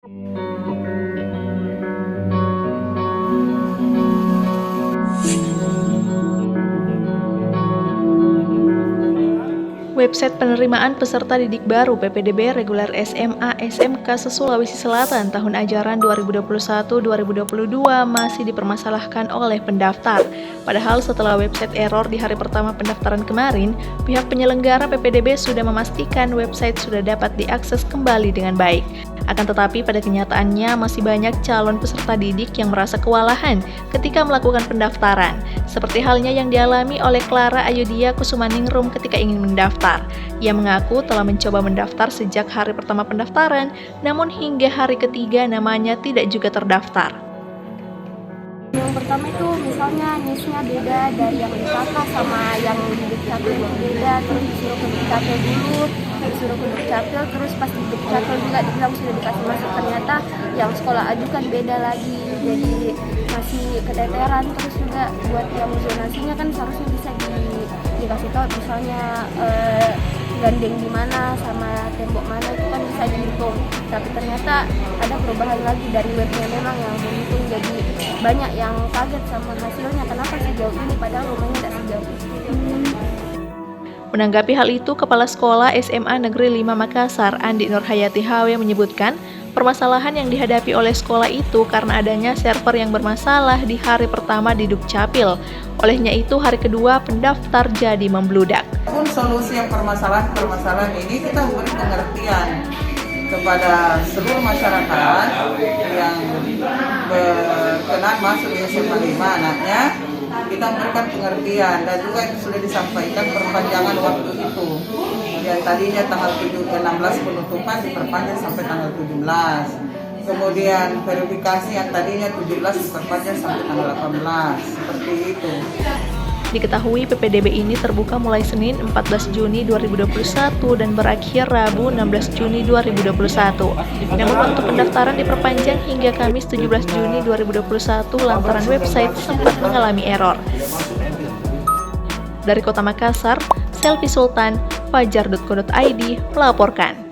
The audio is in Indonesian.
Website penerimaan peserta didik baru PPDB reguler SMA SMK Sulawesi Selatan tahun ajaran 2021-2022 masih dipermasalahkan oleh pendaftar. Padahal setelah website error di hari pertama pendaftaran kemarin, pihak penyelenggara PPDB sudah memastikan website sudah dapat diakses kembali dengan baik. Akan tetapi pada kenyataannya masih banyak calon peserta didik yang merasa kewalahan ketika melakukan pendaftaran, seperti halnya yang dialami oleh Clara Ayudia Kusumaningrum ketika ingin mendaftar. Ia mengaku telah mencoba mendaftar sejak hari pertama pendaftaran, namun hingga hari ketiga namanya tidak juga terdaftar. Yang pertama itu misalnya NIS-nya beda dari yang di kakak sama yang di Dukcapil beda, terus disuruh ke Dukcapil dulu, disuruh ke Dukcapil, terus pas di Dukcapil juga dibilang sudah dikasih masuk, ternyata yang sekolah ajukan beda lagi, jadi masih keteteran. Terus juga buat yang zonasinya kan seharusnya bisa dikasih tahu, misalnya gandeng di mana sama tembok mana itu kan bisa dihitung, tapi ternyata ada perubahan lagi dari webnya memang yang menghitung, jadi banyak yang kaget sama hasilnya, kenapa sejauh ini padahal rumahnya tidak sejauh itu. Menanggapi hal itu, Kepala Sekolah SMA Negeri 5 Makassar, Andi Nurhayati HW menyebutkan, permasalahan yang dihadapi oleh sekolah itu karena adanya server yang bermasalah di hari pertama di Dukcapil. Olehnya itu, hari kedua pendaftar jadi membludak. Pun solusi yang permasalahan ini kita memberi pengertian kepada seluruh masyarakat yang berkenan masuk di SMA 5 anaknya, kita memberikan pengertian dan juga itu sudah disampaikan perpanjangan waktu itu. Yang tadinya tanggal 16 penutupan diperpanjang sampai tanggal 17. Kemudian verifikasi yang tadinya 17 diperpanjang sampai tanggal 18. Seperti itu. Diketahui PPDB ini terbuka mulai Senin 14 Juni 2021 dan berakhir Rabu 16 Juni 2021. Namun waktu pendaftaran diperpanjang hingga Kamis 17 Juni 2021 lantaran website sempat mengalami error. Dari Kota Makassar, Selvi Sultan, Fajar.co.id melaporkan.